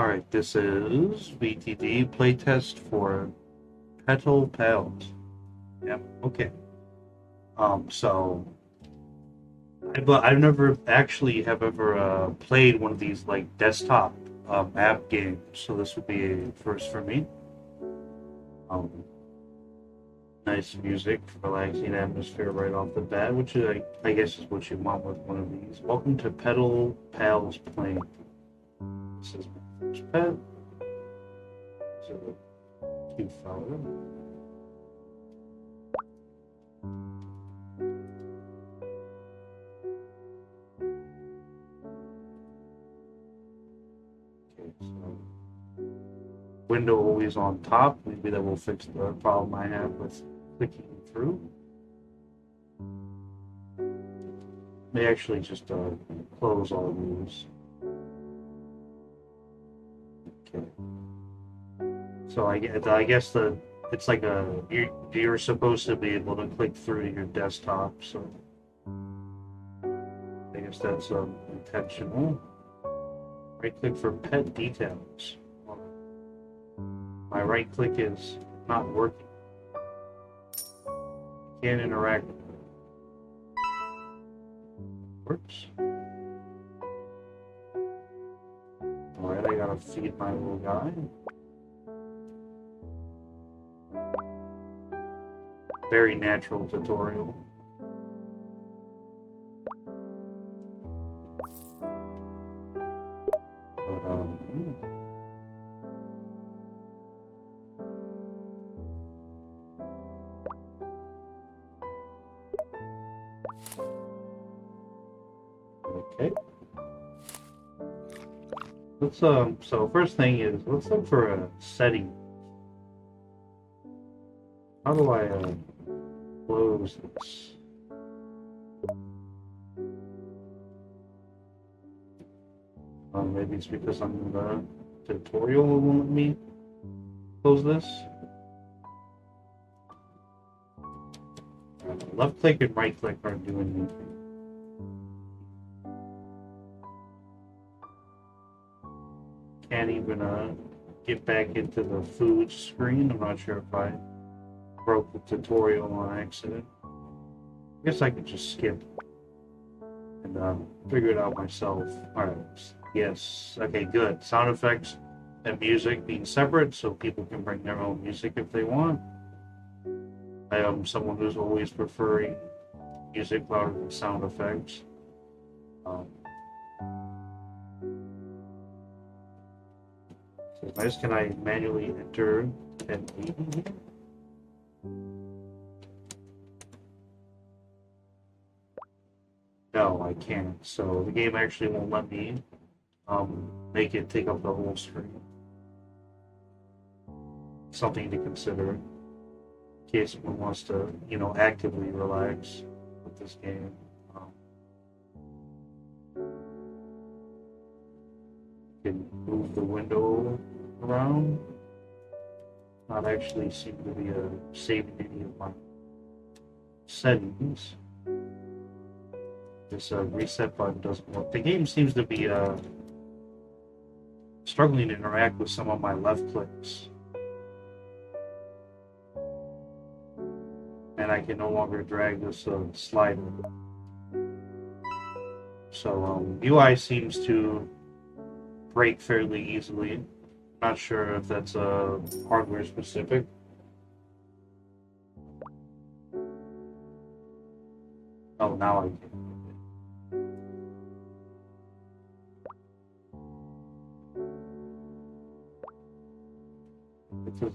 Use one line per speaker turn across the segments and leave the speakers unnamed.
Alright, this is BTD playtest for Petal Pals. Yep, okay. So but I've never actually have ever played one of these like desktop app games, so this would be a first for me. Um, nice music, relaxing atmosphere right off the bat, which I guess is what you want with one of these. Welcome to Petal Pals Playing. This is my first pet. So cute fellow. Okay, so window always on top. Maybe that will fix the problem I have with clicking through. May actually just close all these. Okay. So I guess it's like you're supposed to be able to click through to your desktop. So I guess that's intentional. Right click for pet details. My right click is not working. Can't interact with it. Works. Alright, I gotta feed my little guy. Very natural tutorial. But, okay. Let's so first thing is let's look for a setting. How do I close this? Maybe it's because I'm in the tutorial it won't let me close this. Left click and right click aren't doing anything. Can't even get back into the food screen. I'm not sure if I broke the tutorial on accident. I guess I could just skip and figure it out myself. Alright, yes, okay, good. Sound effects and music being separate so people can bring their own music if they want. I am someone who's always preferring music louder than sound effects. So nice, can I manually enter 1080 here? No, I can't. So the game actually won't let me make it take up the whole screen. Something to consider in case someone wants to, actively relax with this game. You can move the window around. Not actually seem to be saving any of my settings. This reset button doesn't work. The game seems to be struggling to interact with some of my left clicks. And I can no longer drag this slider. So UI seems to break fairly easily. Not sure if that's hardware specific. Oh, now I can. It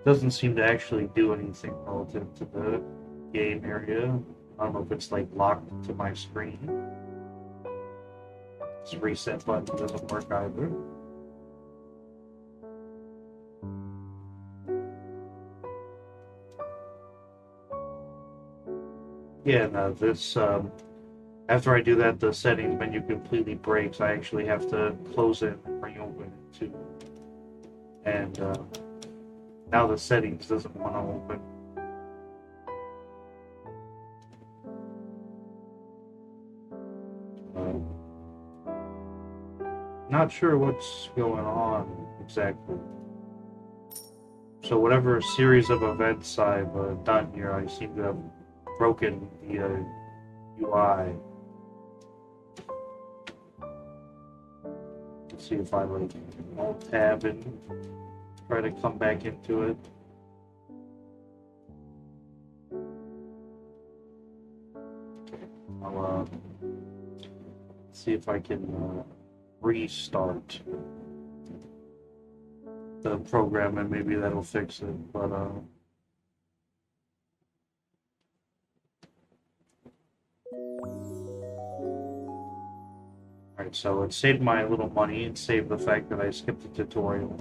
doesn't seem to actually do anything relative to the game area. I don't know if it's like locked to my screen. This reset button doesn't work either. Yeah, no, this after I do that, the settings menu completely breaks. I actually have to close it and reopen it too. And now the settings doesn't want to open. Not sure what's going on exactly. So whatever series of events I've done here, I seem to have broken the UI. Let's see if I like alt tab and try to come back into it. I'll see if I can restart the program and maybe that'll fix it. But alright, so it saved my little money. It saved the fact that I skipped the tutorial.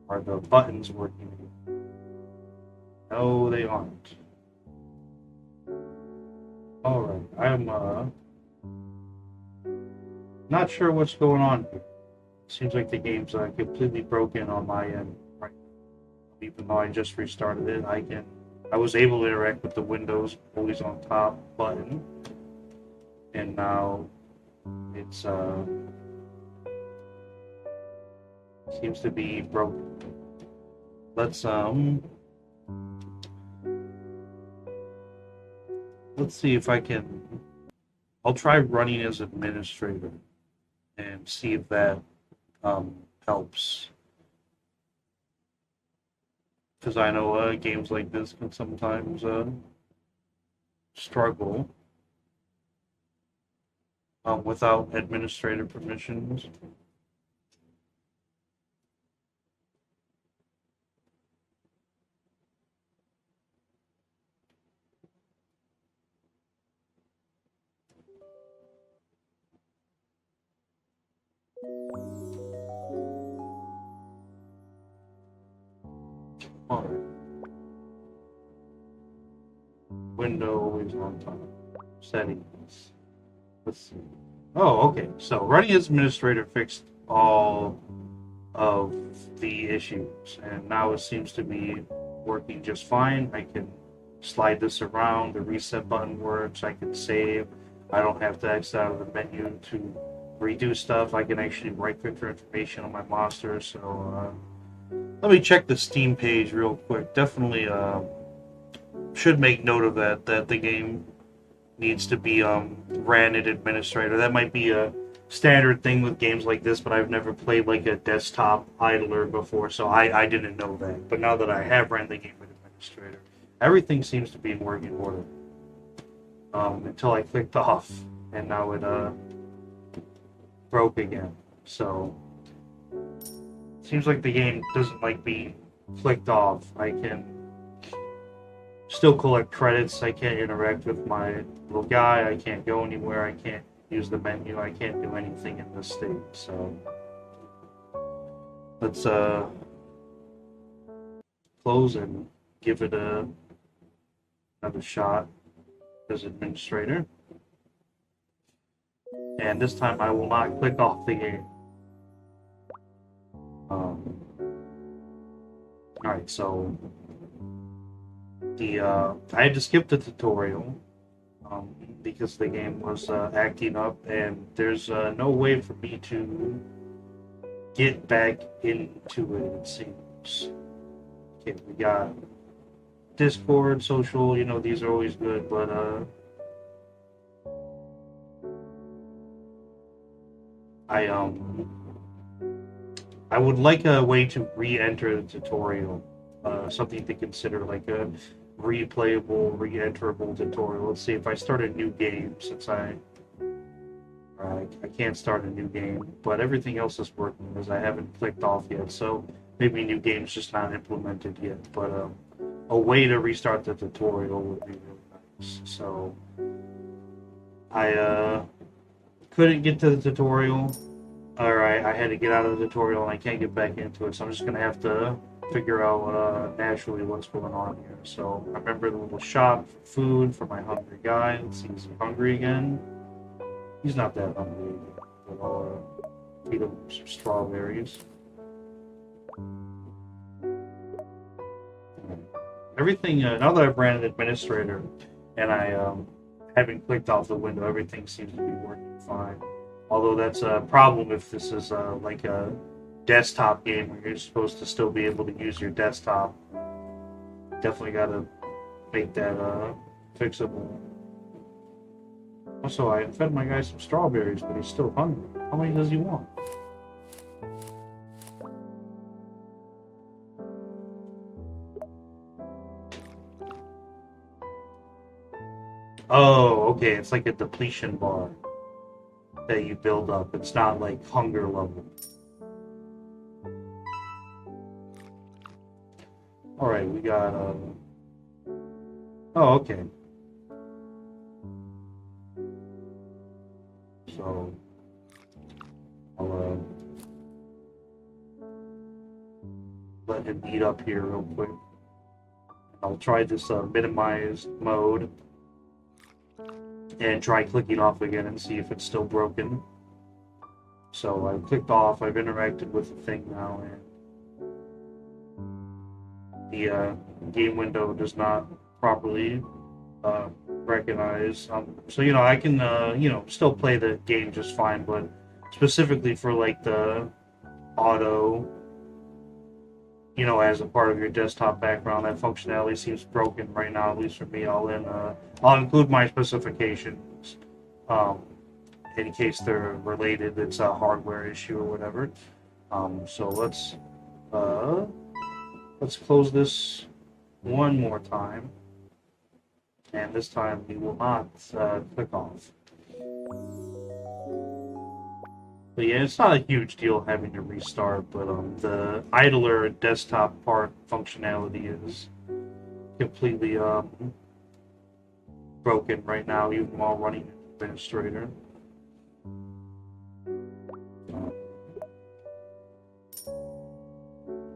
Are the buttons working? No, they aren't. Alright, I'm not sure what's going on here. Seems like the game's completely broken on my end. Right. Even though I just restarted it, I was able to interact with the Windows always on top button, and now it's seems to be broken. Let's see if I can. I'll try running as administrator and see if that helps. Because I know games like this can sometimes struggle without administrator permissions. Alright. Window is on top. Settings. Let's see. Oh, okay. So running as administrator fixed all of the issues, and now it seems to be working just fine. I can slide this around. The reset button works. I can save. I don't have to exit out of the menu to redo stuff. I can actually right-click for information on my monster. So let me check the Steam page real quick. Definitely should make note of that the game needs to be ran in administrator. That might be a standard thing with games like this, but I've never played like a desktop idler before, so I didn't know that. But now that I have ran the game with administrator, everything seems to be in working order. Until I clicked off, and now it broke again. So seems like the game doesn't like being clicked off. I can still collect credits. I can't interact with my little guy. I can't go anywhere. I can't use the menu. I can't do anything in this state. So let's close and give it another shot as administrator. And this time I will not click off the game. Alright, so I had to skip the tutorial because the game was acting up, and there's no way for me to get back into it seems. Okay, we got Discord, social, these are always good, but I would like a way to re-enter the tutorial, something to consider, like a replayable, re-enterable tutorial. Let's see if I start a new game, since I can't start a new game, but everything else is working as I haven't clicked off yet, so maybe new game's just not implemented yet, but a way to restart the tutorial would be really nice. So I couldn't get to the tutorial. Alright, I had to get out of the tutorial and I can't get back into it, so I'm just gonna have to figure out naturally what's going on here. So I remember the little shop for food for my hungry guy. Let's see, is he hungry again? He's not that hungry, but I'll feed him some strawberries. Everything, now that I've ran an administrator and I haven't clicked off the window, everything seems to be working fine. Although that's a problem if this is like a desktop game where you're supposed to still be able to use your desktop. Definitely got to make that fixable. Also, I fed my guy some strawberries, but he's still hungry. How many does he want? Oh, okay. It's like a depletion bar that you build up. It's not like hunger level. All right, we got. Oh, okay. So I'll let him eat up here real quick. I'll try this minimized mode and try clicking off again and see if it's still broken. So I've clicked off, I've interacted with the thing now, and the game window does not properly recognize. So, I can, still play the game just fine, but specifically for like the auto, as a part of your desktop background, that functionality seems broken right now, at least for me. I'll include my specifications. In case they're related, it's a hardware issue or whatever. So let's close this one more time, and this time we will not click off. But yeah, it's not a huge deal having to restart, but the idler desktop part functionality is completely broken right now, even while running administrator.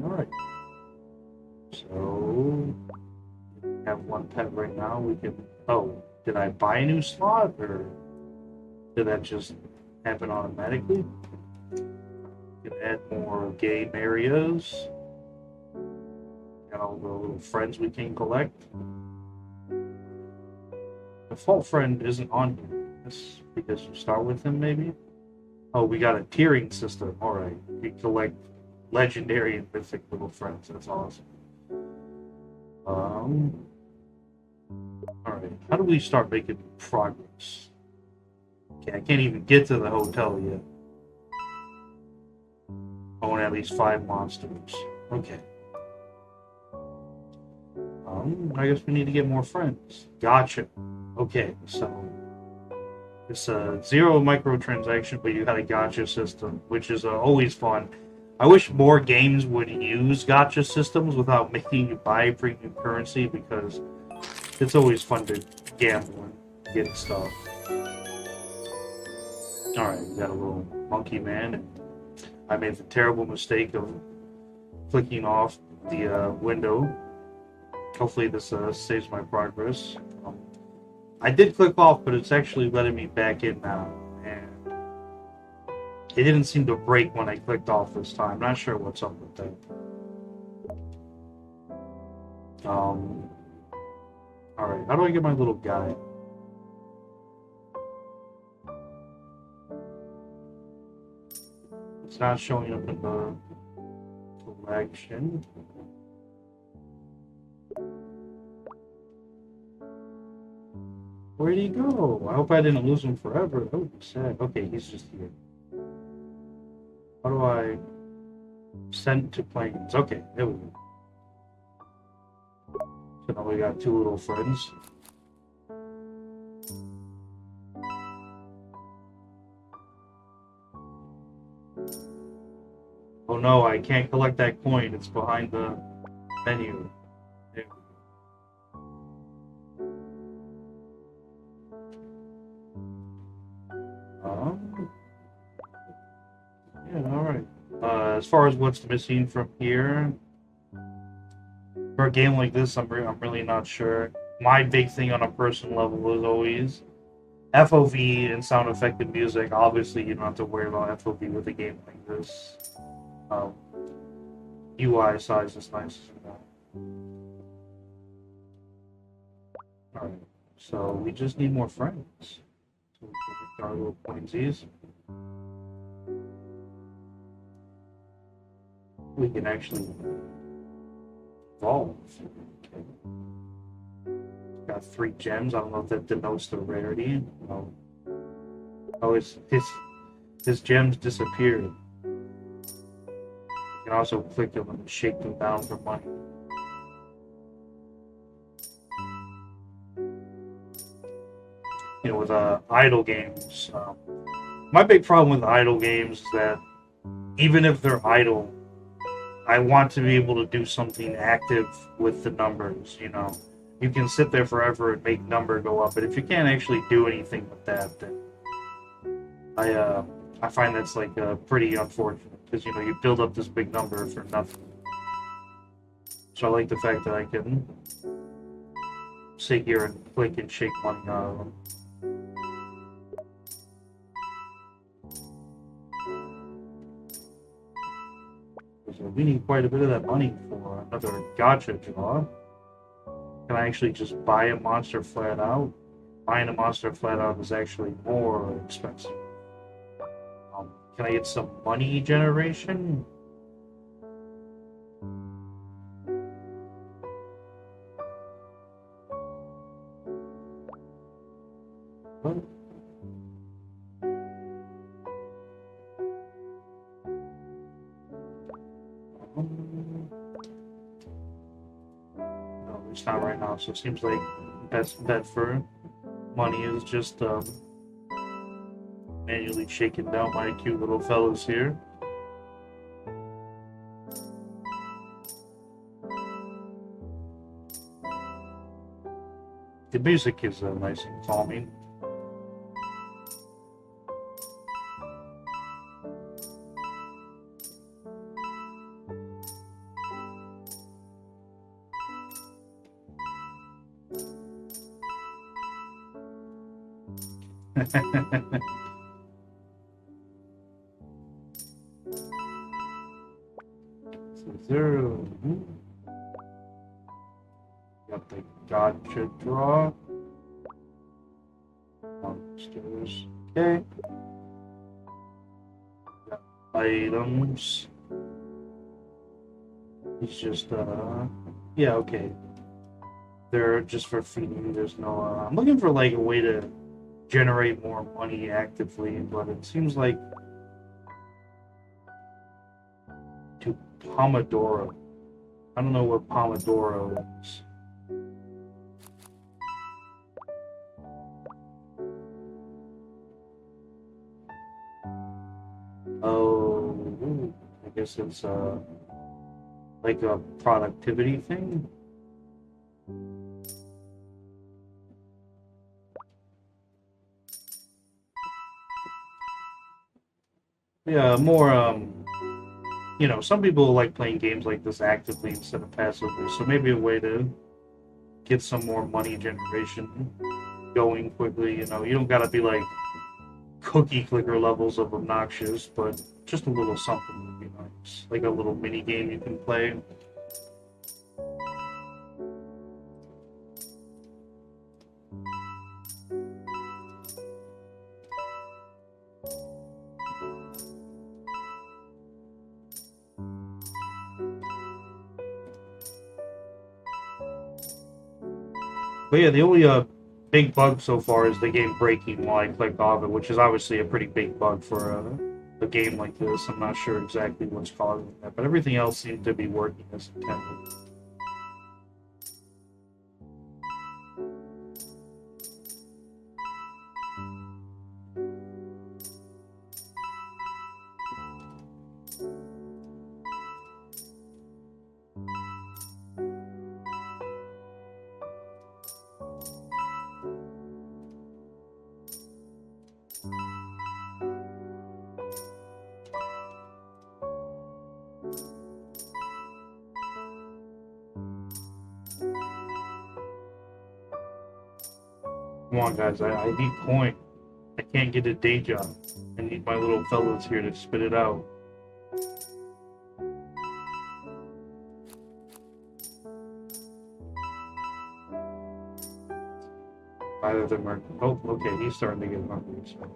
Alright. So, we have one pet right now. We can. Oh, did I buy a new slot, or did that just happen automatically? We can add more game areas. Got all the little friends we can collect. Default friend isn't on here. That's because you start with him, maybe? Oh, we got a tiering system. Alright. We collect legendary and mythic little friends. That's awesome. Alright. How do we start making progress? Okay, I can't even get to the hotel yet. I want at least 5 monsters. Okay. I guess we need to get more friends. Gotcha. Okay, so it's a zero microtransaction, but you got a gacha system, which is always fun. I wish more games would use gacha systems without making you buy premium currency, because it's always fun to gamble and get stuff. Alright, we got a little monkey man, and I made the terrible mistake of clicking off the window. Hopefully this saves my progress. I did click off, but it's actually letting me back in now, and it didn't seem to break when I clicked off this time. Not sure what's up with that. Alright, how do I get my little guy? It's not showing up in the collection. Where'd he go? I hope I didn't lose him forever. That would be sad. Okay, he's just here. How do I send to planes? Okay, there we go. So now we got 2 little friends. Oh no, I can't collect that coin. It's behind the menu. There we go. Yeah, alright. As far as what's missing from here, for a game like this, I'm really not sure. My big thing on a personal level is always FOV and sound affected music. Obviously, you don't have to worry about FOV with a game like this. UI size is nice as well. Alright, so we just need more friends. So we can get our little pointsies. we can actually evolve. Okay. Got 3 gems. I don't know if that denotes the rarity. No. Oh, his gems disappeared. You can also click them and shake them down for money. You know, with idle games. My big problem with idle games is that even if they're idle, I want to be able to do something active with the numbers, you know. You can sit there forever and make number go up, but if you can't actually do anything with that, then I find that's like pretty unfortunate, because you know you build up this big number for nothing. So I like the fact that I can sit here and click and shake money out of them. So we need quite a bit of that money for another gacha draw. Can I actually just buy a monster flat out? Buying a monster flat out is actually more expensive. Can I get some money generation? What? No, it's not right now. So it seems like best bet for money is just manually shaking down my cute little fellows here. The music is nice and calming. Zero. Got the gacha draw. Monsters. Okay. Got items. He's just yeah, okay. They're just for feeding. There's no I'm looking for like a way to generate more money actively, but it seems like to Pomodoro. I don't know what Pomodoro is. Oh, I guess it's like a productivity thing. Yeah, more you know, some people like playing games like this actively instead of passively, so maybe a way to get some more money generation going quickly. You know, you don't gotta be like cookie clicker levels of obnoxious, but just a little something would be nice. Like a little mini game you can play. But yeah, the only big bug so far is the game breaking while I click off it, which is obviously a pretty big bug for a game like this. I'm not sure exactly what's causing that, but everything else seemed to be working as intended. Come on, guys, I need coin. I can't get a day job. I need my little fellas here to spit it out. Either of them are... Oh, okay, he's starting to get hungry, so...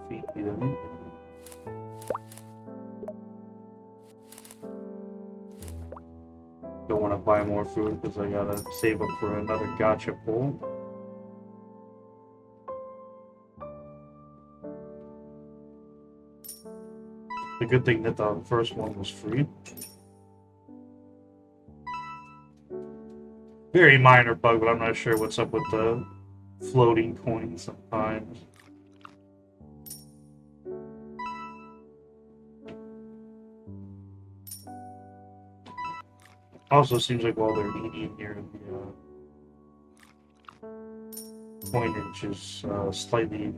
feed him. buy more food because I gotta save up for another gacha pull. The good thing that the first one was free. Very minor bug, but I'm not sure what's up with the floating coins sometimes. Also seems like while they're eating here, the coinage is slightly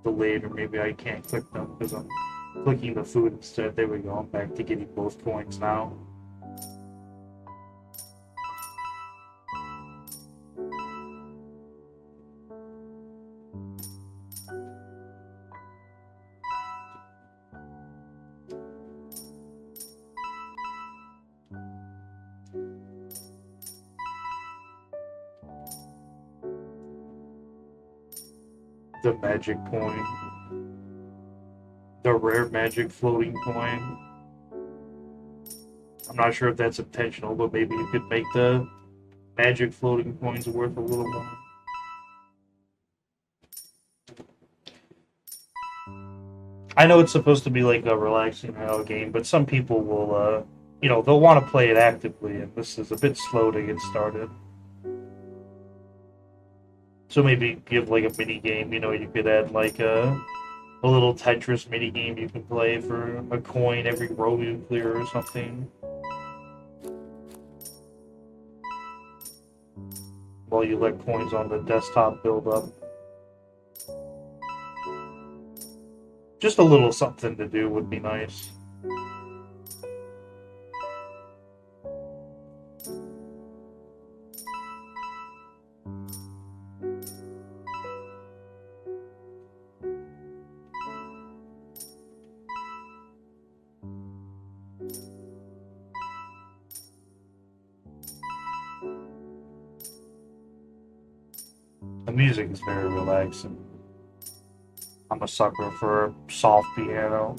delayed, or maybe I can't click them because I'm clicking the food instead. There we go. I'm back to getting both coins now. The magic coin. The rare magic floating coin. I'm not sure if that's intentional, but maybe you could make the magic floating coins worth a little more. I know it's supposed to be like a relaxing game, but some people will, they'll want to play it actively, and this is a bit slow to get started. So maybe give like a mini game, you could add like a little Tetris mini game you can play for a coin every row you clear or something. While you let coins on the desktop build up. Just a little something to do would be nice. The music is very relaxing. I'm a sucker for soft piano.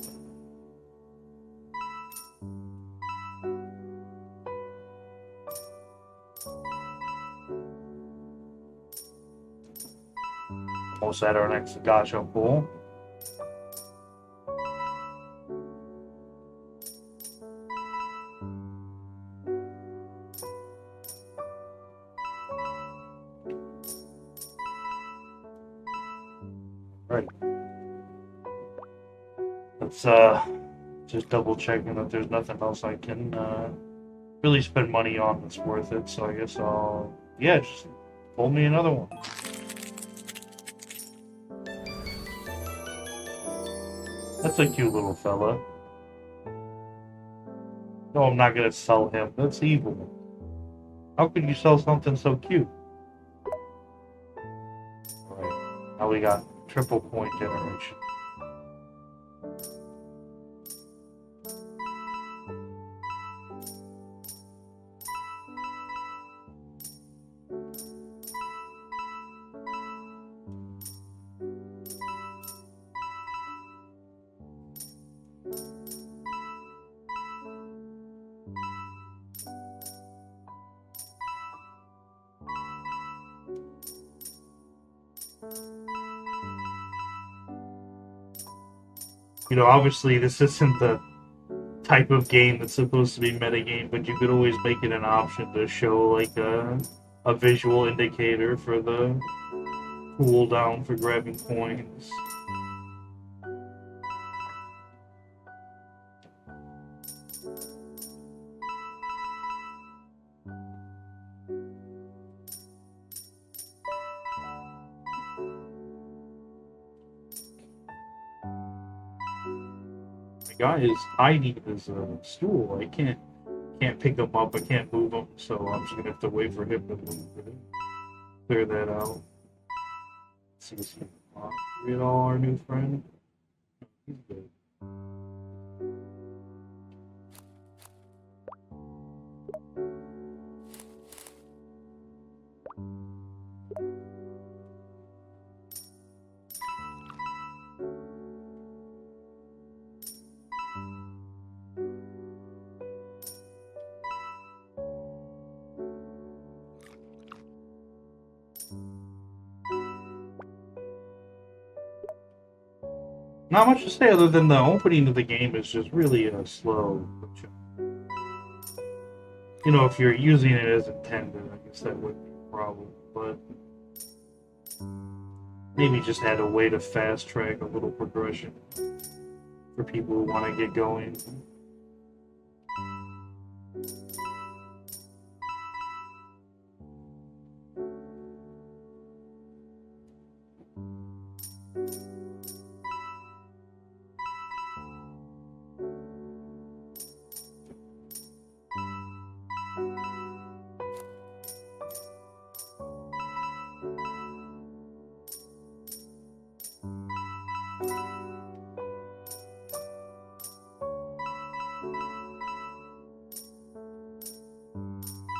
Almost at our next gacha pool. Right. Let's just double checking that there's nothing else I can really spend money on that's worth it. So I guess just pull me another one. That's a cute little fella. No, I'm not gonna sell him. That's evil. How could you sell something so cute? Alright, now we got triple point generation. Obviously this isn't the type of game that's supposed to be metagame, but you could always make it an option to show like a visual indicator for the cooldown for grabbing coins. The guy is hiding his stool. I can't pick him up. I can't move him, so I'm just gonna have to wait for him to move it. Clear that out. Let's see if we get all our new friend. He's good. Not much to say other than the opening of the game is just really slow. You know, if you're using it as intended, I guess that would be a problem. But maybe just add a way to fast track a little progression for people who want to get going.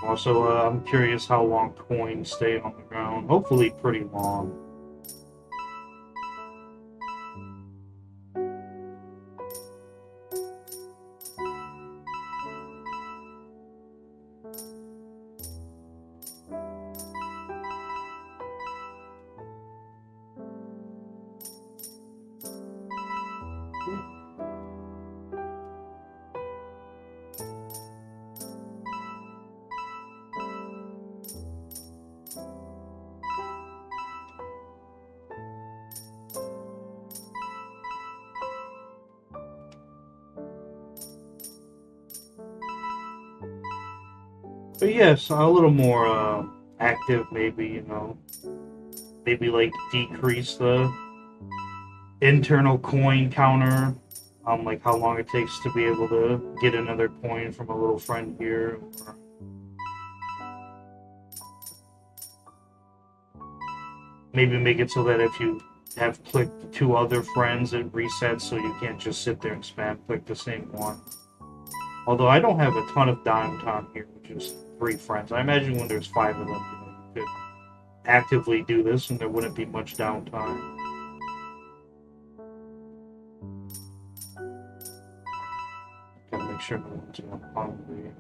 Also, I'm curious how long coins stay on the ground. Hopefully, pretty long. But yes, a little more active, maybe, you know. Maybe like decrease the internal coin counter, like how long it takes to be able to get another coin from a little friend here. Or maybe make it so that if you have clicked two other friends, it resets so you can't just sit there and spam click the same one. Although I don't have a ton of downtime here, which is 3 friends. I imagine when there's 5 of them, you know, you could actively do this and there wouldn't be much downtime. Gotta make sure no one's going hungry.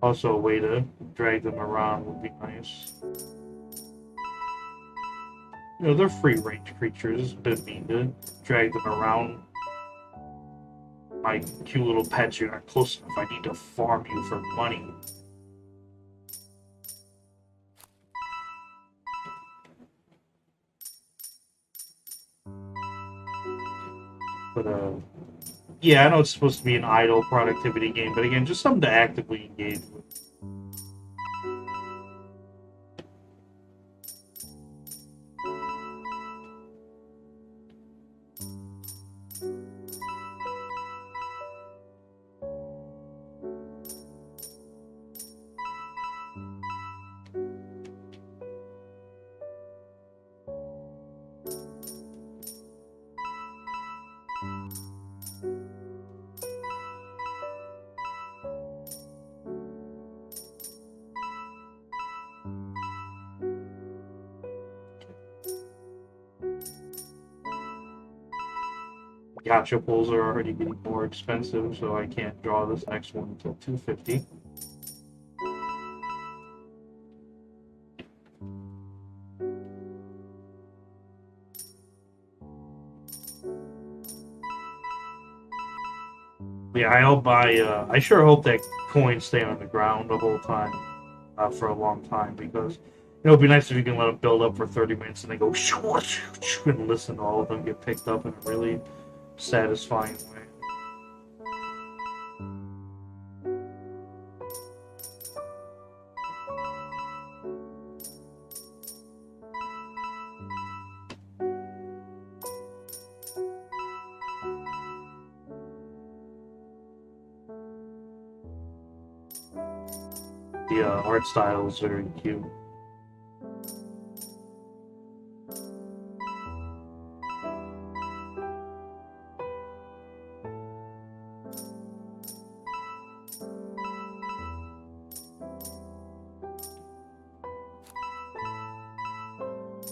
Also, a way to drag them around would be nice. You know, they're free-range creatures. It's a bit mean to drag them around. My cute little pets, you're not close enough. I need to farm you for money. But, yeah, I know it's supposed to be an idle productivity game, but again, just something to actively engage with. Gacha pulls are already getting more expensive, so I can't draw this next one until 250. Yeah, I'll buy. I sure hope that coins stay on the ground the whole time for a long time because it'd be nice if you can let them build up for 30 minutes and they go shoo, shoo, shoo, and listen to all of them get picked up in a really satisfying way. The art style is very cute.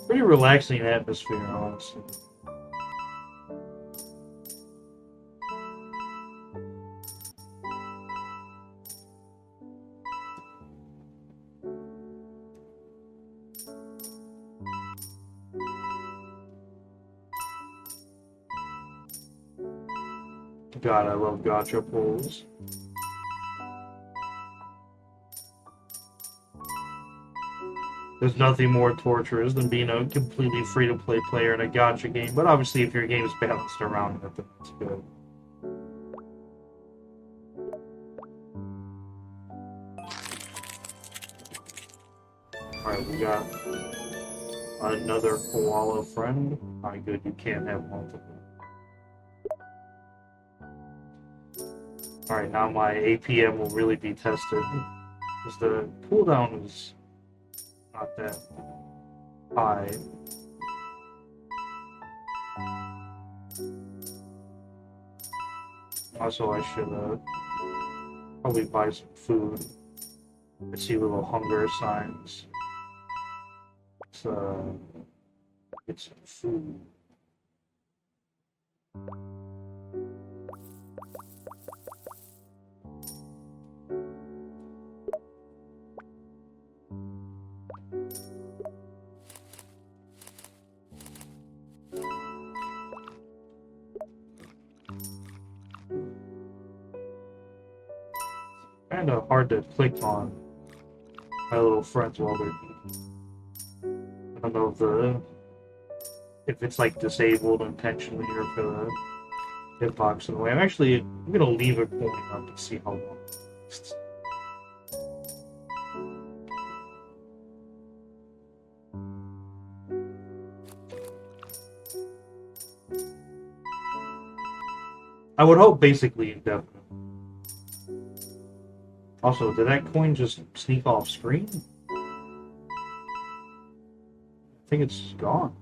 Pretty relaxing atmosphere, honestly. God, I love gacha pulls. There's nothing more torturous than being a completely free-to-play player in a gacha game, but obviously if your game is balanced around it, then it's good. Alright, we got another koala friend. Alright, good, you can't have multiple. Alright, now my APM will really be tested. Because the cooldown is not that high. Also, I should probably buy some food. I see little hunger signs. Get some food. Kind of hard to click on my little friends while they're eating. I don't know if it's like disabled intentionally or if the hitbox in the way. I'm gonna leave a coin up to see how long it lasts. I would hope basically indefinite. Also, did that coin just sneak off screen? I think it's gone.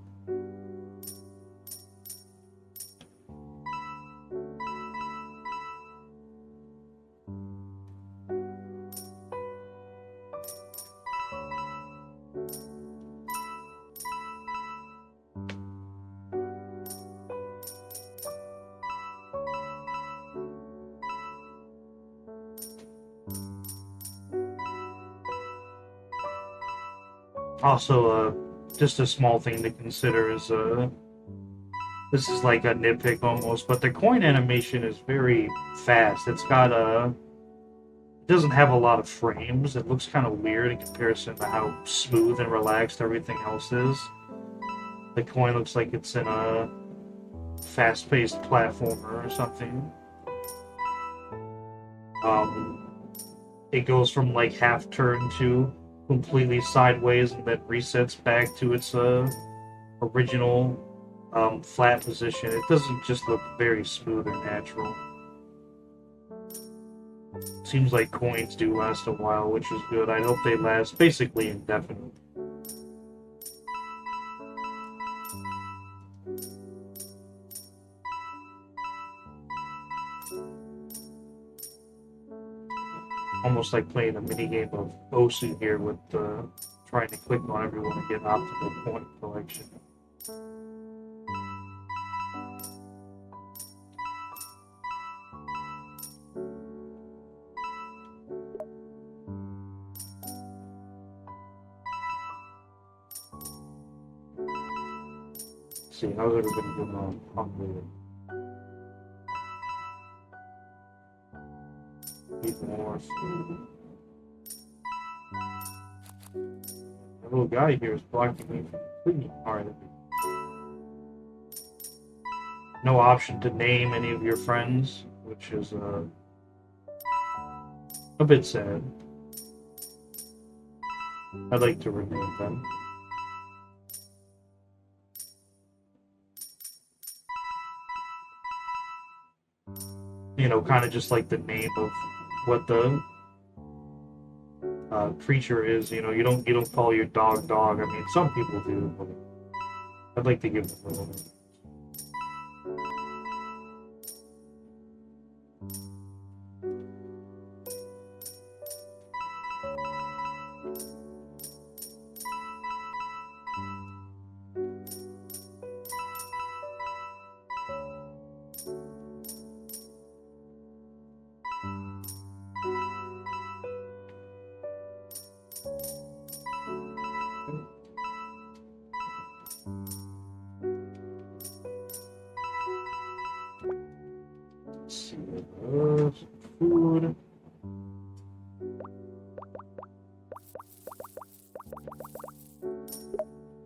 Also, just a small thing to consider is this is like a nitpick almost, but the coin animation is very fast. It doesn't have a lot of frames. It looks kind of weird in comparison to how smooth and relaxed everything else is. The coin looks like it's in a fast-paced platformer or something. It goes from like half turn to completely sideways and then resets back to its original flat position. It doesn't just look very smooth or natural. Seems like coins do last a while, which is good. I hope they last basically indefinitely. Almost like playing a minigame of Osu here with trying to click on everyone to get optimal point collection. Let's see, how's everybody doing on hungry? Eat more food. The little guy here is blocking me from cleaning part of it. No option to name any of your friends, which is a bit sad. I'd like to rename them. You know, kind of just like the name of what the creature is. You know, you don't call your dog dog. I mean, some people do, but I'd like to give them a little bit.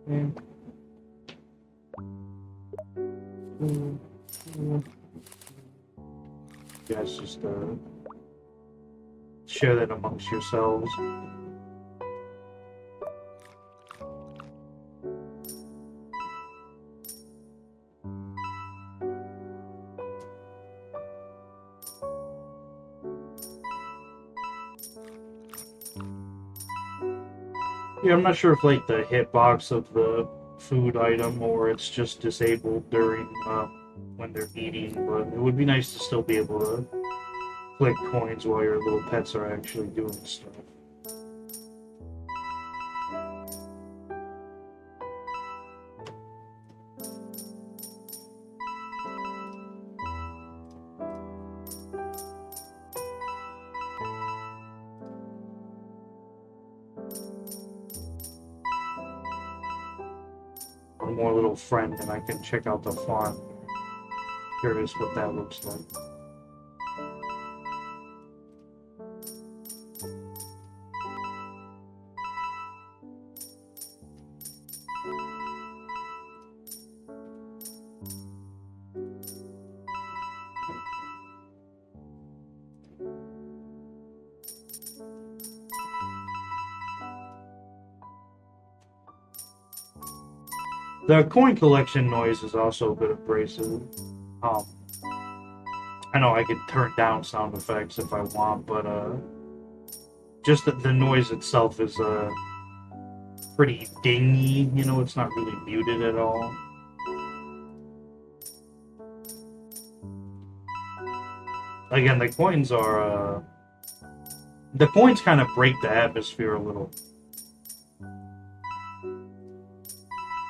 Yeah. You guys just share that amongst yourselves. Yeah, I'm not sure if like the hitbox of the food item or it's just disabled during when they're eating, but it would be nice to still be able to collect coins while your little pets are actually doing stuff. One more little friend and I can check out the farm. Curious what that looks like. The coin collection noise is also a bit abrasive. I know I could turn down sound effects if I want, but just the noise itself is pretty dingy. You know, it's not really muted at all. Again, the coins are the coins kind of break the atmosphere a little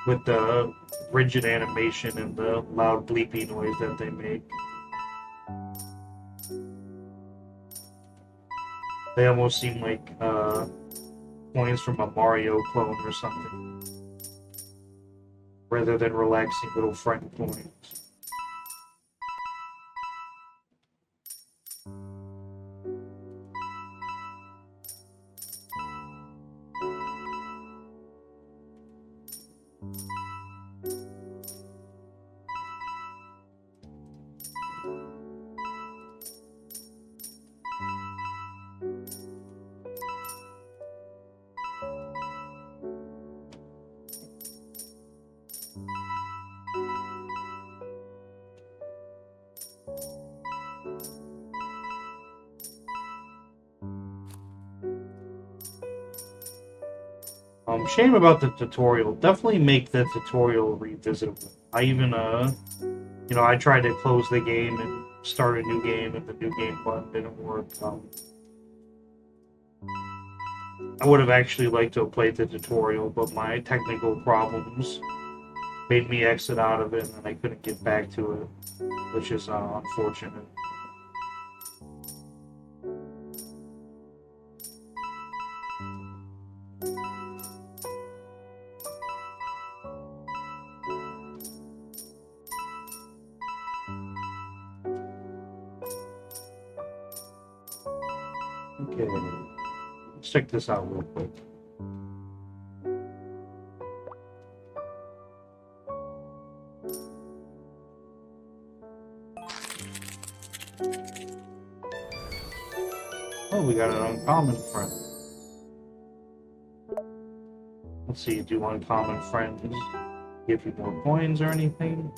with the rigid animation and the loud bleepy noise that they make. They almost seem like coins from a Mario clone or something, rather than relaxing little friend coins. Shame about the tutorial. Definitely make the tutorial revisitable. I even, I tried to close the game and start a new game, and the new game button didn't work. I would have actually liked to have played the tutorial, but my technical problems made me exit out of it, and I couldn't get back to it, which is unfortunate. Okay, let's check this out real quick. Oh, we got an uncommon friend. Let's see, do uncommon friends give you more coins or anything?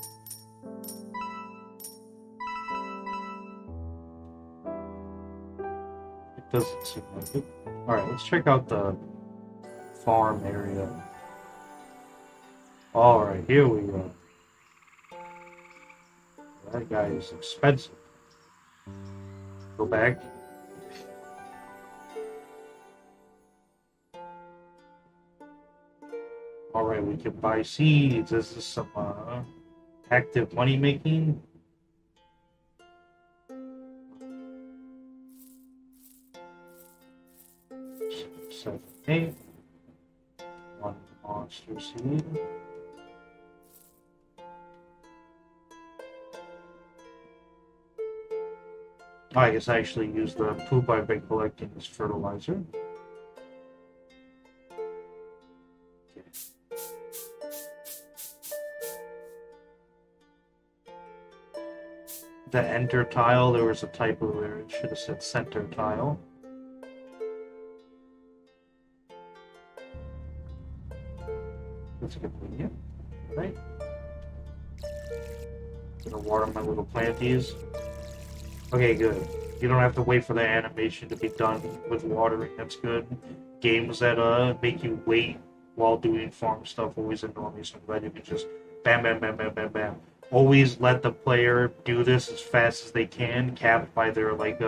It doesn't seem like it. Alright, let's check out the farm area. Alright, here we go. That guy is expensive. Go back. Alright, we can buy seeds. This is some active money making. Seven, eight. One monster seed. I guess I actually use the poop I've been collecting as fertilizer. Okay. the enter tile, there was a typo there. It should have said center tile. That's a good idea. Right. Gonna water my little planties. Okay, good. You don't have to wait for the animation to be done with watering. That's good. Games that make you wait while doing farm stuff always annoy me. So I'm glad you can just bam, bam, bam, bam, bam, bam. Always let the player do this as fast as they can, capped by their like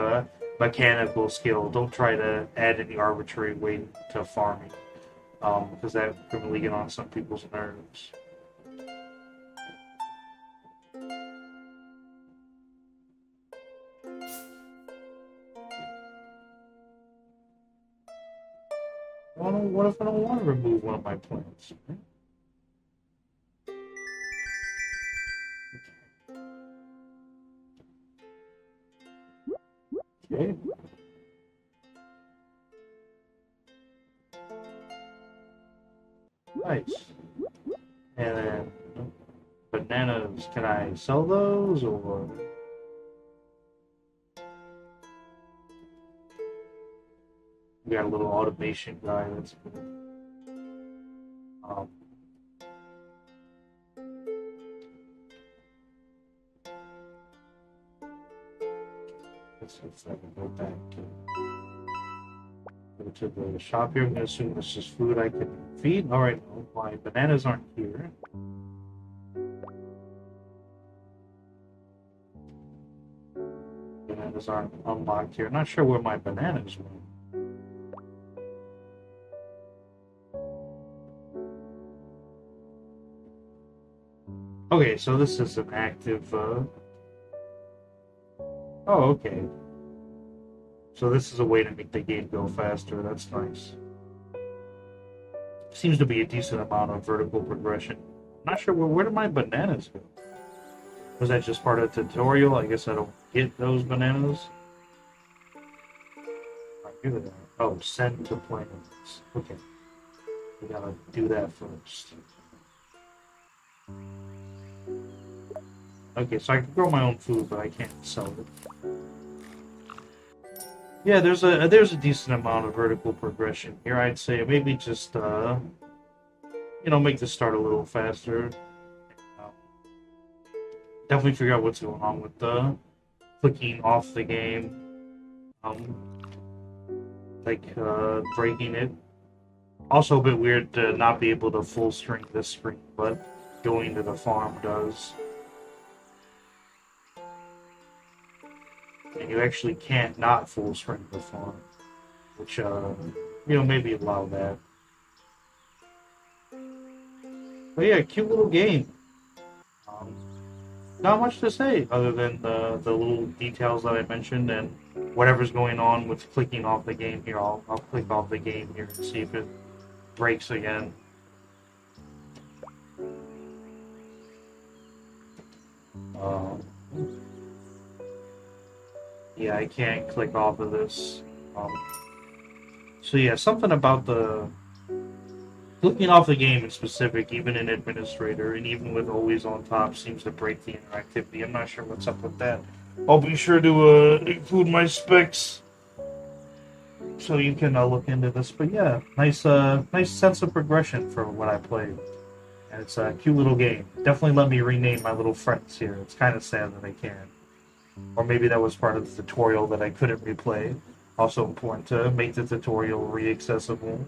mechanical skill. Don't try to add any arbitrary weight to farming, because that can really get on some people's nerves. What if I don't want to remove one of my plants? Okay. Nice. And then bananas, can I sell those or? We got a little automation guy that's good. Let's see if I can go back to the shop here. I'm gonna assume this is food I can feed. All right, no, my bananas aren't here. Bananas aren't unlocked here. Not sure where my bananas went. Okay, so this is an active. Oh, okay. So this is a way to make the game go faster. That's nice. Seems to be a decent amount of vertical progression. I'm not sure where did my bananas go? Was that just part of the tutorial? I guess I don't get those bananas. Right, here they are. Oh, send to plants. Okay. We gotta do that first. Okay, so I can grow my own food, but I can't sell it. Yeah, there's a decent amount of vertical progression here. I'd say maybe just make this start a little faster. Definitely figure out what's going on with the clicking off the game, breaking it. Also a bit weird to not be able to full screen this screen, but going to the farm does. And you actually can't not full screen the farm, which maybe allow that. But yeah, cute little game. Not much to say other than the little details that I mentioned and whatever's going on with clicking off the game here. I'll click off the game here and see if it breaks again. Yeah, I can't click off of this. So yeah, something about the clicking off the game in specific, even in Administrator, and even with Always on Top, seems to break the interactivity. I'm not sure what's up with that. I'll be sure to include my specs so you can look into this. But yeah, nice sense of progression for what I played. And it's a cute little game. Definitely let me rename my little friends here. It's kind of sad that I can't. Or maybe that was part of the tutorial that I couldn't replay. Also important to make the tutorial re-accessible.